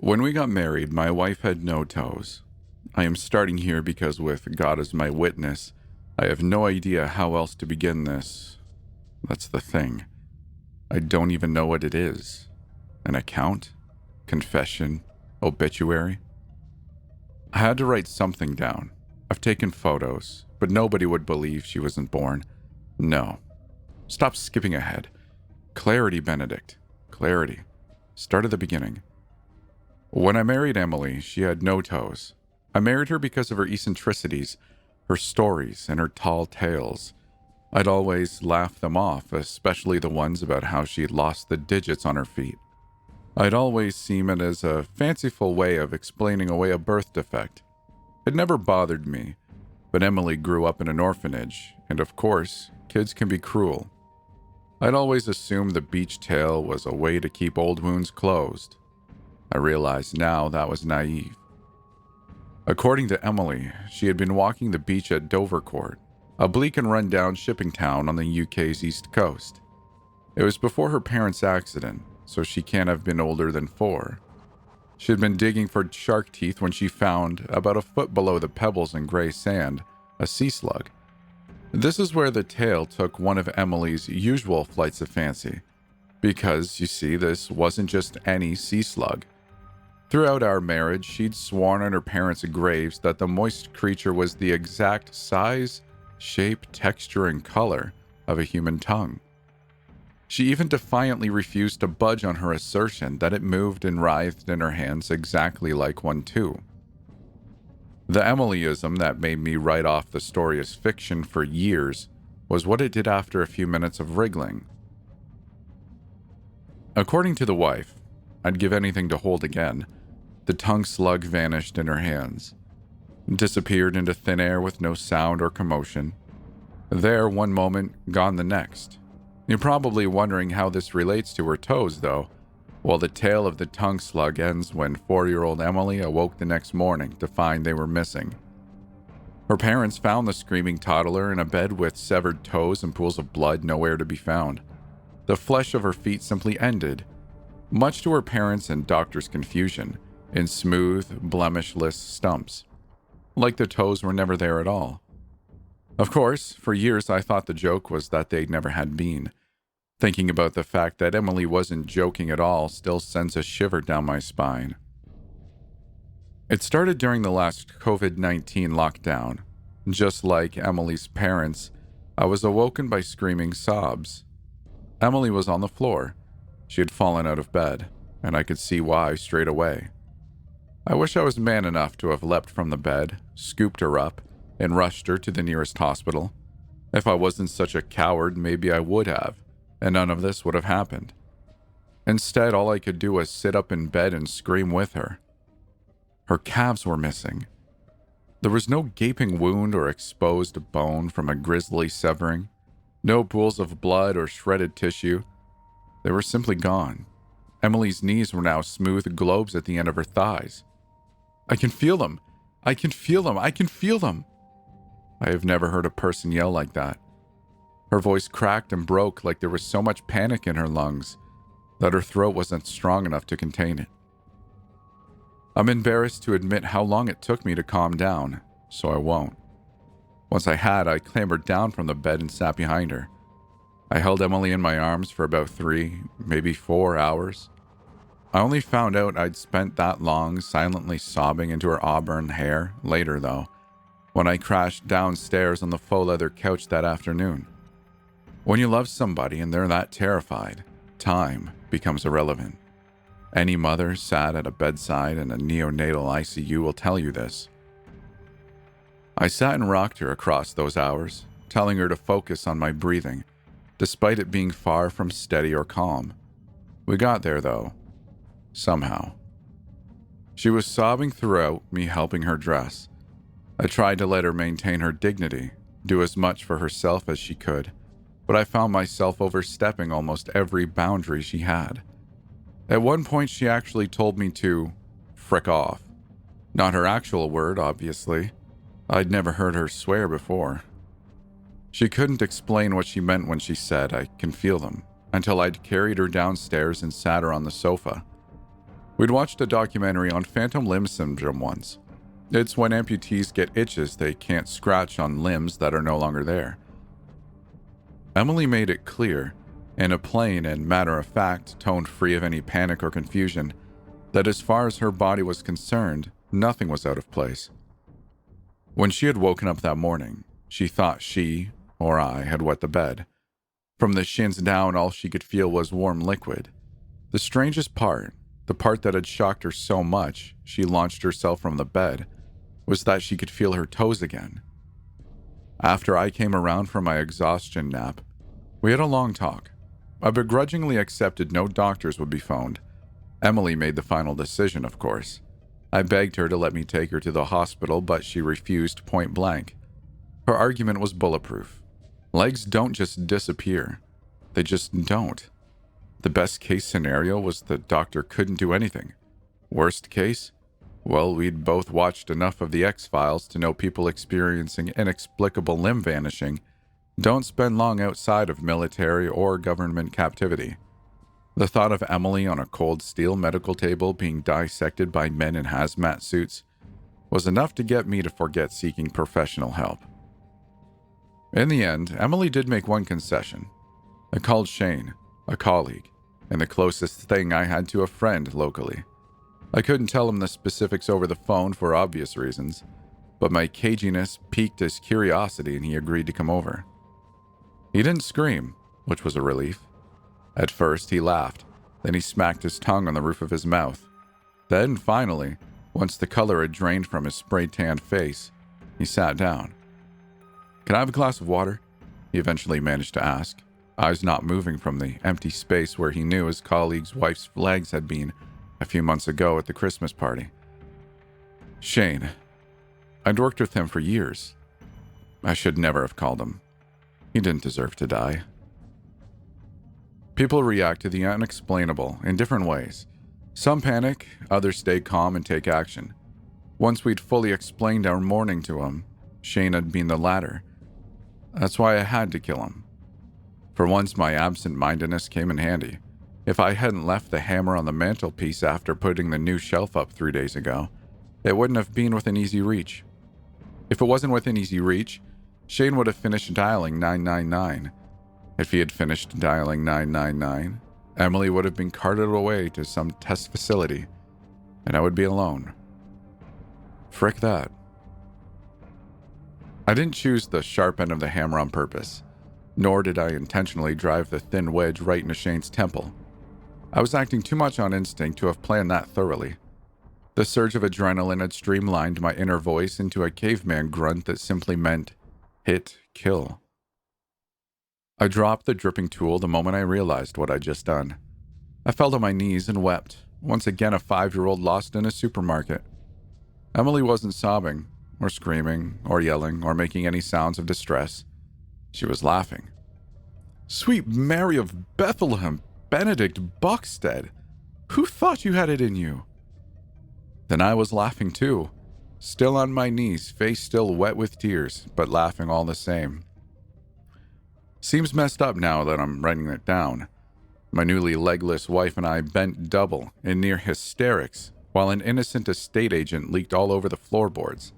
When we got married, my wife had no toes. I am starting here because, with God as my witness, I have no idea how else to begin this. That's the thing. I don't even know what it is. An account? Confession? Obituary? I had to write something down. I've taken photos, but nobody would believe she wasn't born. No. Stop skipping ahead. Clarity, Benedict. Clarity. Start at the beginning. When I married Emily, she had no toes. I married her because of her eccentricities, her stories, and her tall tales. I'd always laugh them off, especially the ones about how she'd lost the digits on her feet. I'd always seen it as a fanciful way of explaining away a birth defect. It never bothered me, but Emily grew up in an orphanage, and of course, kids can be cruel. I'd always assumed the beach tail was a way to keep old wounds closed. I realized now that was naive. According to Emily, she had been walking the beach at Dovercourt, a bleak and run-down shipping town on the UK's east coast. It was before her parents' accident, so she can't have been older than 4. She had been digging for shark teeth when she found, about a foot below the pebbles and gray sand, a sea slug. This is where the tale took one of Emily's usual flights of fancy, because, you see, this wasn't just any sea slug. Throughout our marriage, she'd sworn on her parents' graves that the moist creature was the exact size, shape, texture, and color of a human tongue. She even defiantly refused to budge on her assertion that it moved and writhed in her hands exactly like one too. The Emilyism that made me write off the story as fiction for years was what it did after a few minutes of wriggling. According to the wife, I'd give anything to hold again. The tongue slug vanished in her hands, disappeared into thin air with no sound or commotion. There one moment, gone the next. You're probably wondering how this relates to her toes, though. Well, the tale of the tongue slug ends when 4-year-old Emily awoke the next morning to find they were missing. Her parents found the screaming toddler in a bed with severed toes and pools of blood nowhere to be found. The flesh of her feet simply ended, much to her parents' and doctors' confusion, in smooth, blemishless stumps, like the toes were never there at all. Of course, for years I thought the joke was that they'd never had been. Thinking about the fact that Emily wasn't joking at all still sends a shiver down my spine. It started during the last COVID-19 lockdown. Just like Emily's parents, I was awoken by screaming sobs. Emily was on the floor. She had fallen out of bed, and I could see why straight away. I wish I was man enough to have leapt from the bed, scooped her up, and rushed her to the nearest hospital. If I wasn't such a coward, maybe I would have, and none of this would have happened. Instead, all I could do was sit up in bed and scream with her. Her calves were missing. There was no gaping wound or exposed bone from a grisly severing, no pools of blood or shredded tissue. They were simply gone. Emily's knees were now smooth globes at the end of her thighs. I can feel them. I can feel them. I can feel them. I have never heard a person yell like that. Her voice cracked and broke like there was so much panic in her lungs that her throat wasn't strong enough to contain it. I'm embarrassed to admit how long it took me to calm down, so I won't. Once I had, I clambered down from the bed and sat behind her. I held Emily in my arms for about 3, maybe 4 hours. I only found out I'd spent that long silently sobbing into her auburn hair later, though, when I crashed downstairs on the faux leather couch that afternoon. When you love somebody and they're that terrified, time becomes irrelevant. Any mother sat at a bedside in a neonatal ICU will tell you this. I sat and rocked her across those hours, telling her to focus on my breathing, despite it being far from steady or calm. We got there, though. Somehow. She was sobbing throughout, me helping her dress. I tried to let her maintain her dignity, do as much for herself as she could, but I found myself overstepping almost every boundary she had. At one point, she actually told me to frick off. Not her actual word, obviously. I'd never heard her swear before. She couldn't explain what she meant when she said, "I can feel them," until I'd carried her downstairs and sat her on the sofa. We'd watched a documentary on phantom limb syndrome once. It's when amputees get itches they can't scratch on limbs that are no longer there. Emily made it clear, in a plain and matter-of-fact tone free of any panic or confusion, that as far as her body was concerned, nothing was out of place. When she had woken up that morning, she thought she, or I, had wet the bed. From the shins down, all she could feel was warm liquid. The strangest part, the part that had shocked her so much she launched herself from the bed, was that she could feel her toes again. After I came around from my exhaustion nap, we had a long talk. I begrudgingly accepted no doctors would be phoned. Emily made the final decision, of course. I begged her to let me take her to the hospital, but she refused point blank. Her argument was bulletproof. Legs don't just disappear. They just don't. The best case scenario was the doctor couldn't do anything. Worst case? Well, we'd both watched enough of the X-Files to know people experiencing inexplicable limb vanishing don't spend long outside of military or government captivity. The thought of Emily on a cold steel medical table being dissected by men in hazmat suits was enough to get me to forget seeking professional help. In the end, Emily did make one concession. I called Shane, a colleague, and the closest thing I had to a friend locally. I couldn't tell him the specifics over the phone for obvious reasons, but my caginess piqued his curiosity and he agreed to come over. He didn't scream, which was a relief. At first, he laughed, then he smacked his tongue on the roof of his mouth. Then, finally, once the color had drained from his spray-tanned face, he sat down. "Can I have a glass of water?" he eventually managed to ask, eyes not moving from the empty space where he knew his colleague's wife's legs had been a few months ago at the Christmas party. Shane. I'd worked with him for years. I should never have called him. He didn't deserve to die. People react to the unexplainable in different ways. Some panic, others stay calm and take action. Once we'd fully explained our mourning to him, Shane had been the latter. That's why I had to kill him. For once, my absent-mindedness came in handy. If I hadn't left the hammer on the mantelpiece after putting the new shelf up 3 days ago, it wouldn't have been within easy reach. If it wasn't within easy reach, Shane would have finished dialing 999. If he had finished dialing 999, Emily would have been carted away to some test facility, and I would be alone. Frick that. I didn't choose the sharp end of the hammer on purpose, nor did I intentionally drive the thin wedge right into Shane's temple. I was acting too much on instinct to have planned that thoroughly. The surge of adrenaline had streamlined my inner voice into a caveman grunt that simply meant, hit, kill. I dropped the dripping tool the moment I realized what I'd just done. I fell to my knees and wept, once again a 5-year-old lost in a supermarket. Emily wasn't sobbing, or screaming, or yelling, or making any sounds of distress. She was laughing. "Sweet Mary of Bethlehem, Benedict Buxted, who thought you had it in you?" Then I was laughing too, still on my knees, face still wet with tears, but laughing all the same. Seems messed up now that I'm writing it down. My newly legless wife and I bent double in near hysterics while an innocent estate agent leaked all over the floorboards.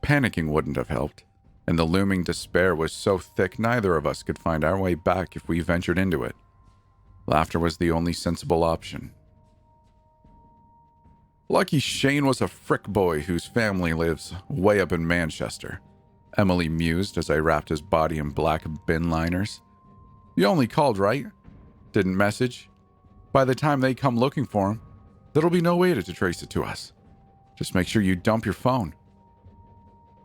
Panicking wouldn't have helped, and the looming despair was so thick neither of us could find our way back if we ventured into it. Laughter was the only sensible option. Lucky Shane was a frick boy whose family lives way up in Manchester, Emily mused as I wrapped his body in black bin liners. You only called, right? Didn't message? By the time they come looking for him, there'll be no way to trace it to us. Just make sure you dump your phone.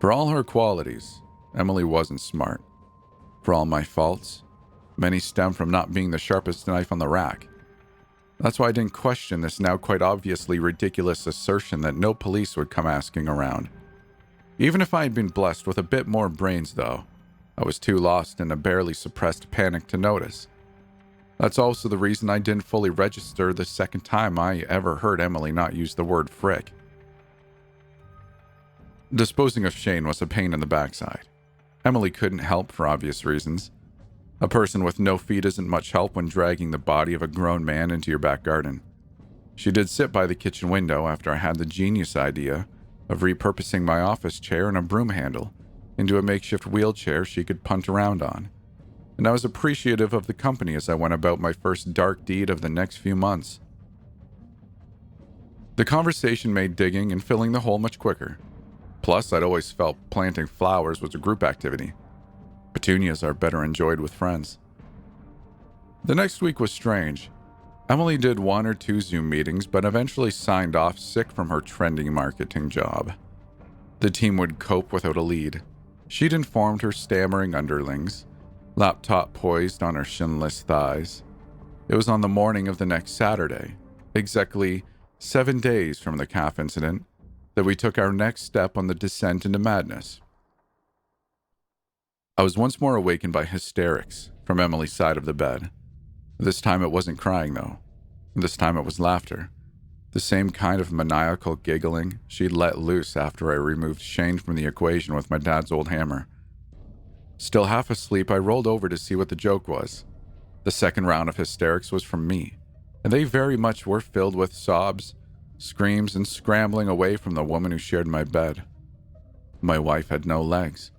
For all her qualities, Emily wasn't smart. For all my faults, many stem from not being the sharpest knife on the rack. That's why I didn't question this now quite obviously ridiculous assertion that no police would come asking around. Even if I had been blessed with a bit more brains, though, I was too lost in a barely suppressed panic to notice. That's also the reason I didn't fully register the second time I ever heard Emily not use the word frick. Disposing of Shane was a pain in the backside. Emily couldn't help for obvious reasons. A person with no feet isn't much help when dragging the body of a grown man into your back garden. She did sit by the kitchen window after I had the genius idea of repurposing my office chair and a broom handle into a makeshift wheelchair she could punt around on, and I was appreciative of the company as I went about my first dark deed of the next few months. The conversation made digging and filling the hole much quicker. Plus, I'd always felt planting flowers was a group activity. Petunias are better enjoyed with friends. The next week was strange. Emily did 1 or 2 Zoom meetings, but eventually signed off sick from her trendy marketing job. The team would cope without a lead. She'd informed her stammering underlings, laptop poised on her shinless thighs. It was on the morning of the next Saturday, exactly 7 days from the calf incident, that we took our next step on the descent into madness. I was once more awakened by hysterics from Emily's side of the bed. This time it wasn't crying, though. This time it was laughter. The same kind of maniacal giggling she'd let loose after I removed Shane from the equation with my dad's old hammer. Still half asleep, I rolled over to see what the joke was. The second round of hysterics was from me, and they very much were filled with sobs, screams, and scrambling away from the woman who shared my bed. My wife had no legs.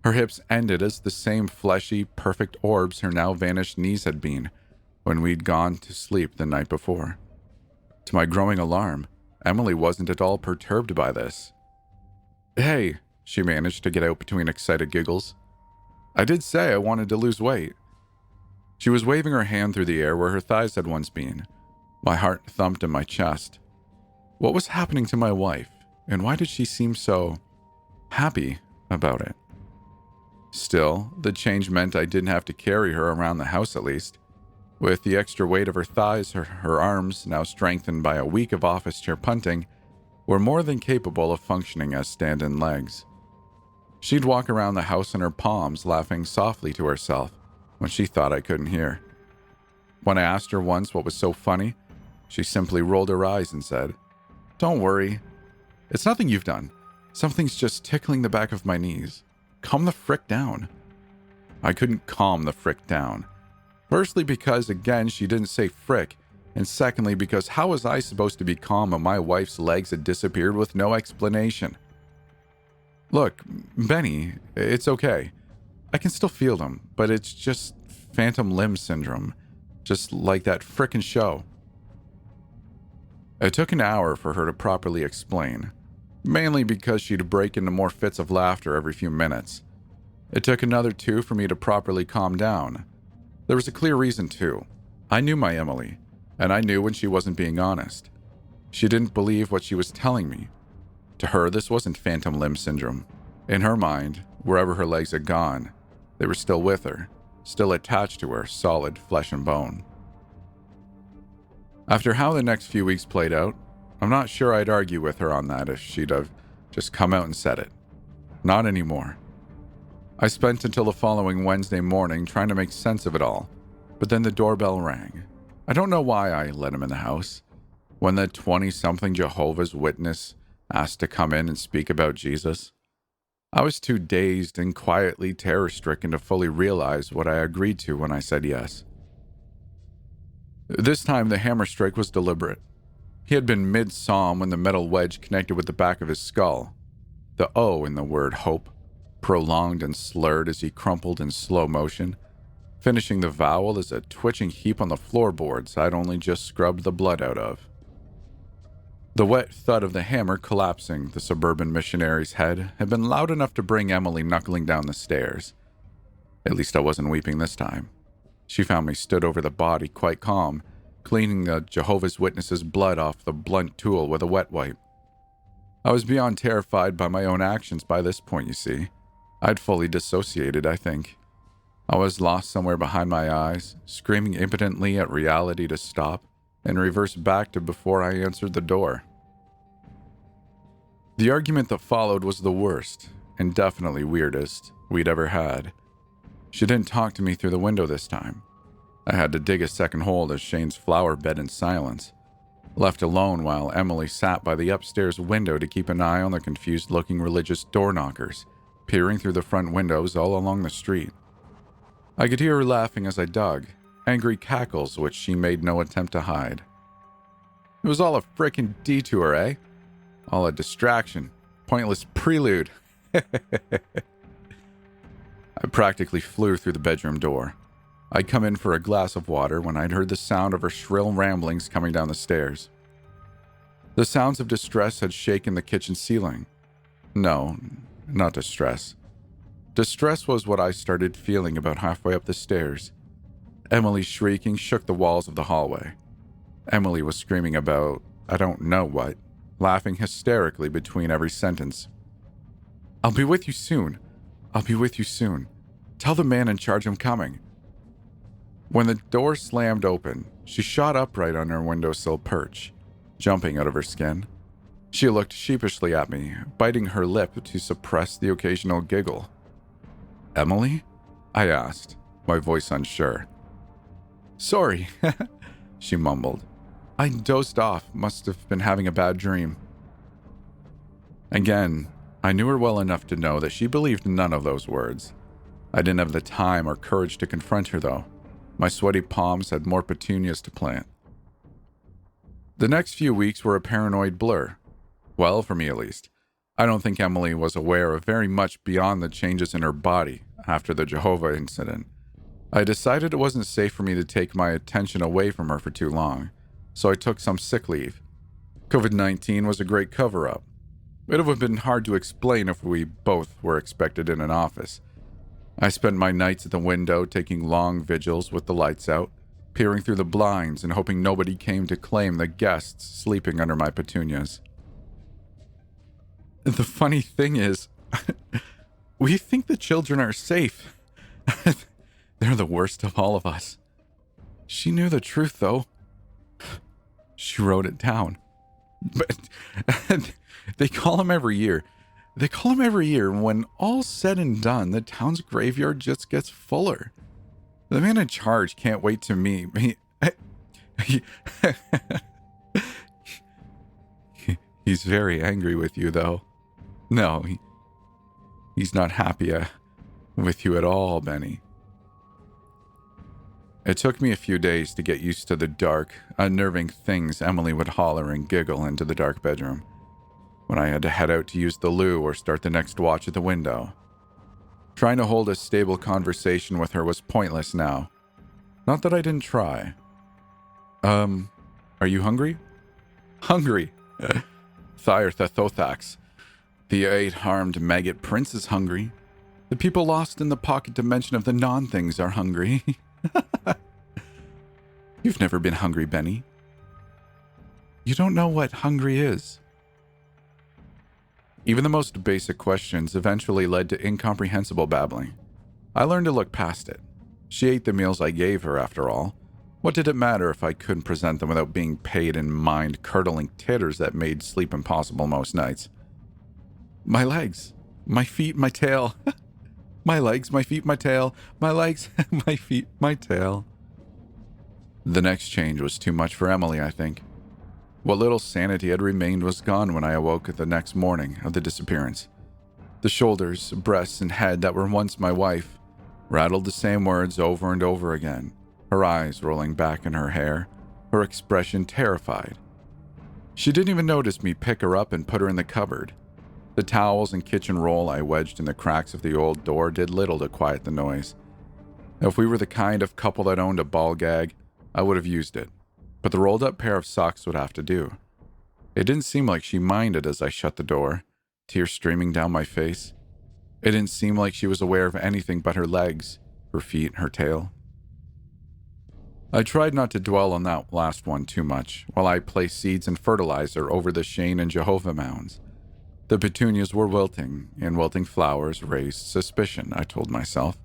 Her hips ended as the same fleshy, perfect orbs her now vanished knees had been when we'd gone to sleep the night before. To my growing alarm, Emily wasn't at all perturbed by this. "Hey," she managed to get out between excited giggles. "I did say I wanted to lose weight." She was waving her hand through the air where her thighs had once been. My heart thumped in my chest. What was happening to my wife, and why did she seem so happy about it? Still, the change meant I didn't have to carry her around the house at least. With the extra weight of her thighs, her arms, now strengthened by a week of office chair punting, were more than capable of functioning as stand-in legs. She'd walk around the house in her palms, laughing softly to herself when she thought I couldn't hear. When I asked her once what was so funny, she simply rolled her eyes and said, "Don't worry. It's nothing you've done. Something's just tickling the back of my knees. Calm the frick down." I couldn't calm the frick down. Firstly, because, again, she didn't say frick, and secondly, because how was I supposed to be calm when my wife's legs had disappeared with no explanation? "Look, Benny, it's okay. I can still feel them, but it's just phantom limb syndrome, just like that frickin' show." It took an hour for her to properly explain, mainly because she'd break into more fits of laughter every few minutes. It took another 2 for me to properly calm down. There was a clear reason, too. I knew my Emily, and I knew when she wasn't being honest. She didn't believe what she was telling me. To her, this wasn't phantom limb syndrome. In her mind, wherever her legs had gone, they were still with her, still attached to her, solid flesh and bone. After how the next few weeks played out, I'm not sure I'd argue with her on that if she'd have just come out and said it. Not anymore. I spent until the following Wednesday morning trying to make sense of it all, but then the doorbell rang. I don't know why I let him in the house. When the 20-something Jehovah's Witness asked to come in and speak about Jesus, I was too dazed and quietly terror-stricken to fully realize what I agreed to when I said yes. This time the hammer strike was deliberate. He had been mid-psalm when the metal wedge connected with the back of his skull. The O in the word hope prolonged and slurred as he crumpled in slow motion, finishing the vowel as a twitching heap on the floorboards I'd only just scrubbed the blood out of. The wet thud of the hammer collapsing the suburban missionary's head had been loud enough to bring Emily knuckling down the stairs. At least I wasn't weeping this time. She found me stood over the body, quite calm, cleaning the Jehovah's Witness's blood off the blunt tool with a wet wipe. I was beyond terrified by my own actions by this point, you see. I'd fully dissociated, I think. I was lost somewhere behind my eyes, screaming impotently at reality to stop, and reversed back to before I answered the door. The argument that followed was the worst, and definitely weirdest, we'd ever had. She didn't talk to me through the window this time. I had to dig a second hole to Shane's flower bed in silence, left alone while Emily sat by the upstairs window to keep an eye on the confused-looking religious door knockers, peering through the front windows all along the street. I could hear her laughing as I dug, angry cackles which she made no attempt to hide. It was all a frickin' detour, eh? All a distraction. Pointless prelude. I practically flew through the bedroom door. I'd come in for a glass of water when I'd heard the sound of her shrill ramblings coming down the stairs. The sounds of distress had shaken the kitchen ceiling. No, not distress. Distress was what I started feeling about halfway up the stairs. Emily's shrieking shook the walls of the hallway. Emily was screaming about, I don't know what, laughing hysterically between every sentence. "I'll be with you soon. I'll be with you soon. Tell the man in charge I'm coming." When the door slammed open, she shot upright on her windowsill perch, jumping out of her skin. She looked sheepishly at me, biting her lip to suppress the occasional giggle. "Emily?" I asked, my voice unsure. "Sorry," she mumbled. "I dozed off, must have been having a bad dream." Again, I knew her well enough to know that she believed none of those words. I didn't have the time or courage to confront her, though. My sweaty palms had more petunias to plant. The next few weeks were a paranoid blur. Well, for me at least. I don't think Emily was aware of very much beyond the changes in her body after the Jehovah incident. I decided it wasn't safe for me to take my attention away from her for too long, so I took some sick leave. COVID-19 was a great cover-up. It would have been hard to explain if we both were expected in an office. I spent my nights at the window taking long vigils with the lights out, peering through the blinds and hoping nobody came to claim the guests sleeping under my petunias. The funny thing is, we think the children are safe. They're the worst of all of us. She knew the truth, though. She wrote it down. But they call him every year. They call him every year. When all's said and done, the town's graveyard just gets fuller. The man in charge can't wait to meet me. He's very angry with you, though. No, he's not happy with you at all, Benny. It took me a few days to get used to the dark, unnerving things Emily would holler and giggle into the dark bedroom when I had to head out to use the loo or start the next watch at the window. Trying to hold a stable conversation with her was pointless now. Not that I didn't try. Are you hungry? Hungry. Thyr-Thetothax. The 8-armed maggot prince is hungry. The people lost in the pocket dimension of the non-things are hungry. You've never been hungry, Benny. You don't know what hungry is. Even the most basic questions eventually led to incomprehensible babbling. I learned to look past it. She ate the meals I gave her, after all. What did it matter if I couldn't present them without being paid in mind-curdling titters that made sleep impossible most nights? My legs, my feet, my tail. My legs, my feet, my tail. My legs, my feet, my tail. The next change was too much for Emily, I think. What little sanity had remained was gone when I awoke the next morning of the disappearance. The shoulders, breasts, and head that were once my wife rattled the same words over and over again, her eyes rolling back in her hair, her expression terrified. She didn't even notice me pick her up and put her in the cupboard. The towels and kitchen roll I wedged in the cracks of the old door did little to quiet the noise. If we were the kind of couple that owned a ball gag, I would have used it, but the rolled-up pair of socks would have to do. It didn't seem like she minded as I shut the door, tears streaming down my face. It didn't seem like she was aware of anything but her legs, her feet, her tail. I tried not to dwell on that last one too much while I placed seeds and fertilizer over the Shane and Jehovah mounds. The petunias were wilting, and wilting flowers raised suspicion, I told myself.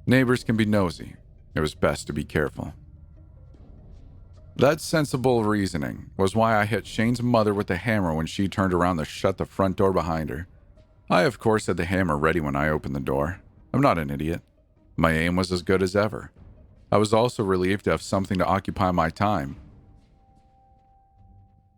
Neighbors can be nosy. It was best to be careful. That sensible reasoning was why I hit Shane's mother with the hammer when she turned around to shut the front door behind her. I, of course, had the hammer ready when I opened the door. I'm not an idiot. My aim was as good as ever. I was also relieved to have something to occupy my time.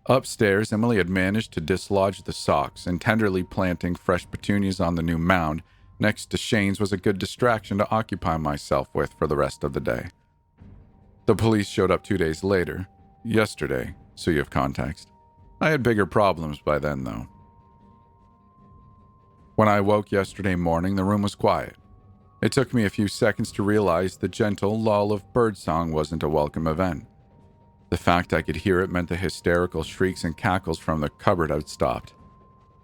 Upstairs, Emily had managed to dislodge the socks, and tenderly planting fresh petunias on the new mound next to Shane's was a good distraction to occupy myself with for the rest of the day. The police showed up 2 days later, yesterday, so you have context. I had bigger problems by then, though. When I woke yesterday morning, the room was quiet. It took me a few seconds to realize the gentle lull of birdsong wasn't a welcome event. The fact I could hear it meant the hysterical shrieks and cackles from the cupboard had stopped.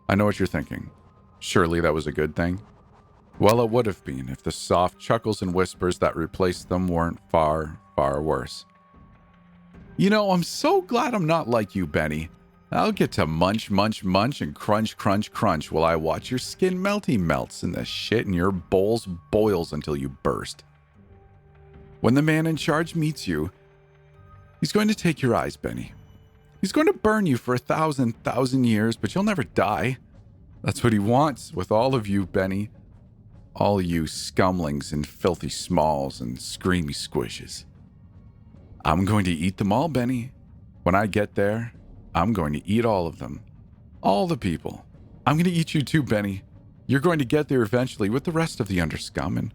I know what you're thinking. Surely that was a good thing? Well, it would have been if the soft chuckles and whispers that replaced them weren't far, far worse. You know, I'm so glad I'm not like you, Benny. I'll get to munch, munch, munch, and crunch, crunch, crunch while I watch your skin melts and the shit in your bowls boils until you burst. When the man in charge meets you, he's going to take your eyes, Benny. He's going to burn you for 1,000 years, but you'll never die. That's what he wants with all of you, Benny. All you scumlings and filthy smalls and screamy squishes. I'm going to eat them all, Benny. When I get there, I'm going to eat all of them. All the people. I'm going to eat you too, Benny. You're going to get there eventually with the rest of the underscum, and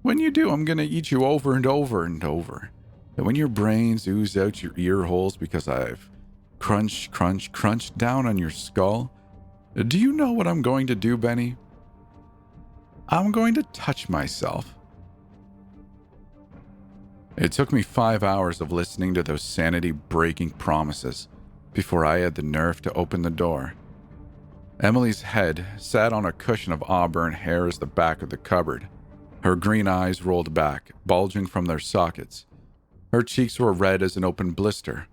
when you do, I'm going to eat you over and over and over. And when your brains ooze out your ear holes because I've crunched down on your skull, do you know what I'm going to do, Benny? I'm going to touch myself. It took me 5 hours of listening to those sanity-breaking promises before I had the nerve to open the door. Emily's head sat on a cushion of auburn hair as the back of the cupboard. Her green eyes rolled back, bulging from their sockets. Her cheeks were red as an open blister,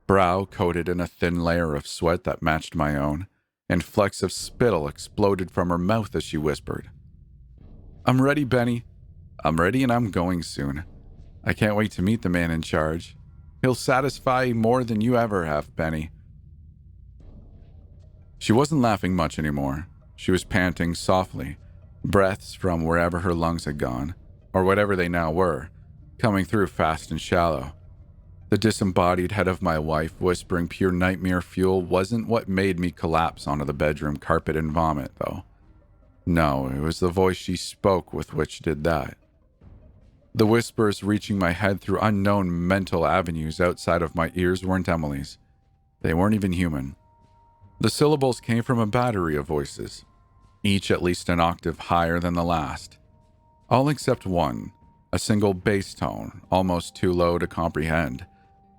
brow coated in a thin layer of sweat that matched my own, and flecks of spittle exploded from her mouth as she whispered, I'm ready, Benny. I'm ready and I'm going soon. I can't wait to meet the man in charge. He'll satisfy more than you ever have, Benny. She wasn't laughing much anymore. She was panting softly, breaths from wherever her lungs had gone, or whatever they now were, coming through fast and shallow. The disembodied head of my wife whispering pure nightmare fuel wasn't what made me collapse onto the bedroom carpet and vomit, though. No, it was the voice she spoke with which did that. The whispers reaching my head through unknown mental avenues outside of my ears weren't Emily's. They weren't even human. The syllables came from a battery of voices, each at least an octave higher than the last. All except one, a single bass tone, almost too low to comprehend,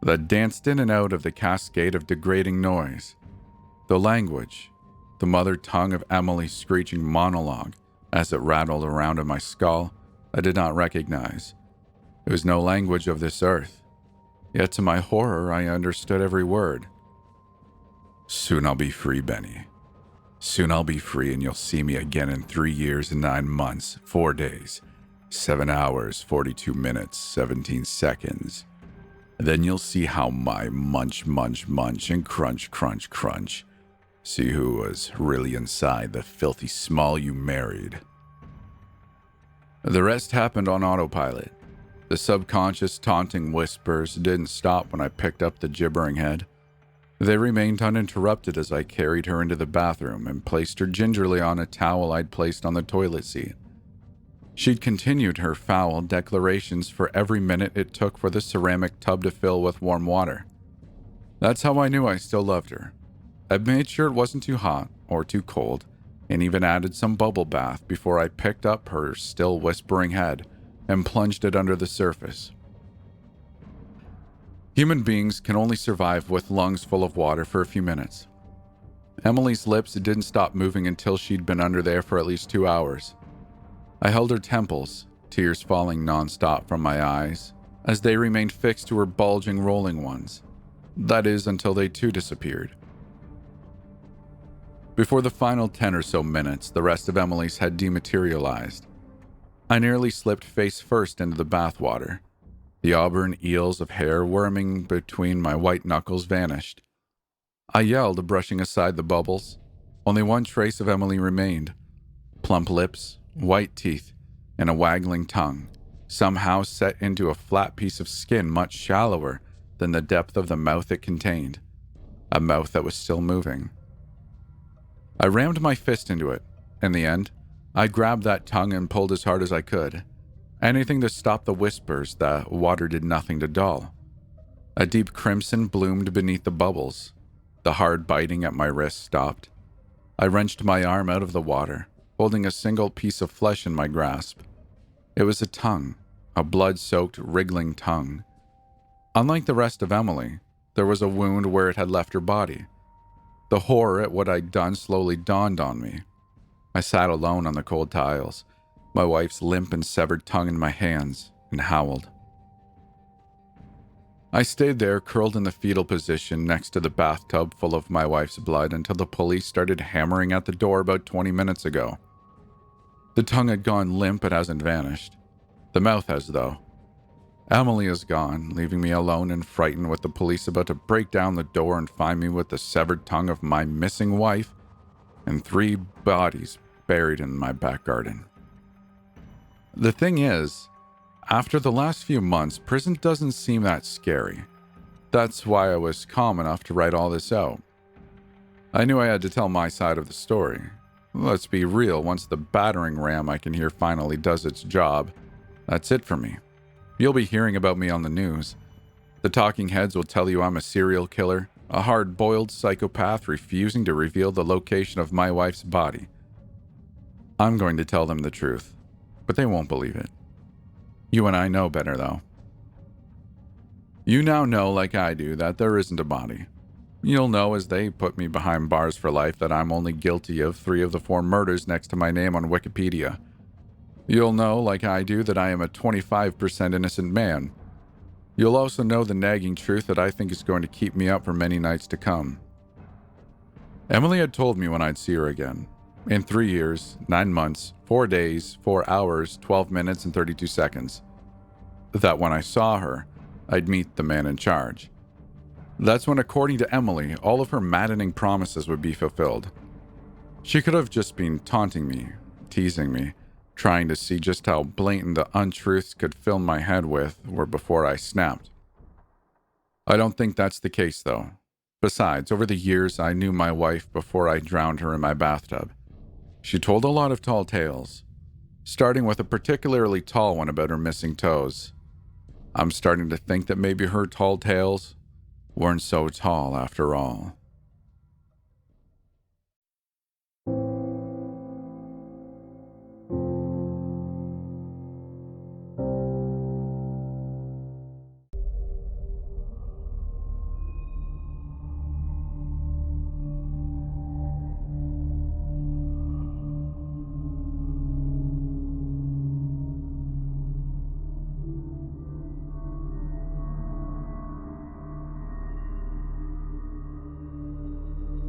that danced in and out of the cascade of degrading noise. The language, the mother tongue of Emily's screeching monologue, as it rattled around in my skull, I did not recognize. It was no language of this earth. Yet to my horror, I understood every word. Soon I'll be free, Benny. Soon I'll be free and you'll see me again in 3 years and 9 months, 4 days, 7 hours, 42 minutes, 17 seconds. Then you'll see how my munch, munch, munch and crunch, crunch, crunch. See who was really inside the filthy small you married. The rest happened on autopilot. The subconscious taunting whispers didn't stop when I picked up the gibbering head. They remained uninterrupted as I carried her into the bathroom and placed her gingerly on a towel I'd placed on the toilet seat. She'd continued her foul declarations for every minute it took for the ceramic tub to fill with warm water. That's how I knew I still loved her. I'd made sure it wasn't too hot or too cold, and even added some bubble bath before I picked up her still whispering head and plunged it under the surface. Human beings can only survive with lungs full of water for a few minutes. Emily's lips didn't stop moving until she'd been under there for at least 2 hours. I held her temples, tears falling nonstop from my eyes, as they remained fixed to her bulging, rolling ones. That is, until they too disappeared. Before the final 10 or so minutes, the rest of Emily's had dematerialized. I nearly slipped face first into the bathwater. The auburn eels of hair worming between my white knuckles vanished. I yelled, brushing aside the bubbles. Only one trace of Emily remained. Plump lips, white teeth, and a waggling tongue, somehow set into a flat piece of skin much shallower than the depth of the mouth it contained. A mouth that was still moving. I rammed my fist into it. In the end, I grabbed that tongue and pulled as hard as I could. Anything to stop the whispers that water did nothing to dull. A deep crimson bloomed beneath the bubbles. The hard biting at my wrist stopped. I wrenched my arm out of the water, holding a single piece of flesh in my grasp. It was a tongue, a blood-soaked, wriggling tongue. Unlike the rest of Emily, there was a wound where it had left her body. The horror at what I'd done slowly dawned on me. I sat alone on the cold tiles, my wife's limp and severed tongue in my hands, and howled. I stayed there, curled in the fetal position next to the bathtub full of my wife's blood until the police started hammering at the door about 20 minutes ago. The tongue had gone limp but hasn't vanished. The mouth has, though. Emily is gone, leaving me alone and frightened with the police about to break down the door and find me with the severed tongue of my missing wife and 3 bodies buried in my back garden. The thing is, after the last few months, prison doesn't seem that scary. That's why I was calm enough to write all this out. I knew I had to tell my side of the story. Let's be real, once the battering ram I can hear finally does its job, that's it for me. You'll be hearing about me on the news. The talking heads will tell you I'm a serial killer, a hard-boiled psychopath refusing to reveal the location of my wife's body. I'm going to tell them the truth, but they won't believe it. You and I know better, though. You now know, like I do, that there isn't a body. You'll know as they put me behind bars for life that I'm only guilty of 3 of the 4 murders next to my name on Wikipedia. You'll know, like I do, that I am a 25% innocent man. You'll also know the nagging truth that I think is going to keep me up for many nights to come. Emily had told me when I'd see her again. In 3 years, 9 months, 4 days, 4 hours, 12 minutes, and 32 seconds. That when I saw her, I'd meet the man in charge. That's when, according to Emily, all of her maddening promises would be fulfilled. She could have just been taunting me, teasing me, trying to see just how blatant the untruths could fill my head with were before I snapped. I don't think that's the case, though. Besides, over the years, I knew my wife before I drowned her in my bathtub. She told a lot of tall tales, starting with a particularly tall one about her missing toes. I'm starting to think that maybe her tall tales weren't so tall after all.